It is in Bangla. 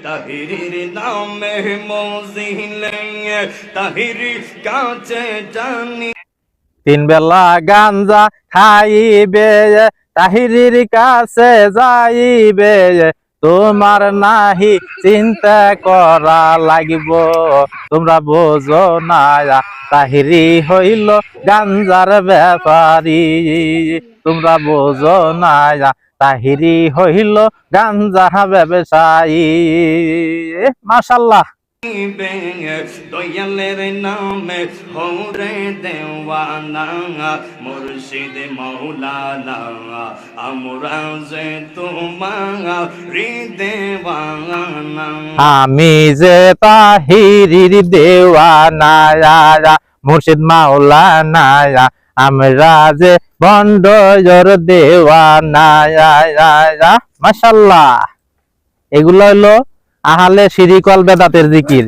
তাহিরির নামে মজিলে তাহিরি কাছে জানি তিন বেলা গাঞ্জা খাইবে তাহিরির কাছে যাইবে তোমার নাহি চিন্তা করা লাগিব তোমরা বোঝো না তাহিরি হইল গাঞ্জার ব্যাপারী তোমরা বোঝো না তাহিরি হইল গাঞ্জা ব্যবসায়ী মাশাআল্লাহ দয়ালের নামে হরে দেওয়ানা মুর্শিদ মৌলানা আমরা যে তোমার দেওয়ানা আমি যে তাহিরির দেওয়ানা মুর্শিদ মাওলানা আমরা যে বন্ডর দেওয়ানা মাশাআল্লাহ। এগুলো হলো আহলে শিরিকল বেদাতের জিকির।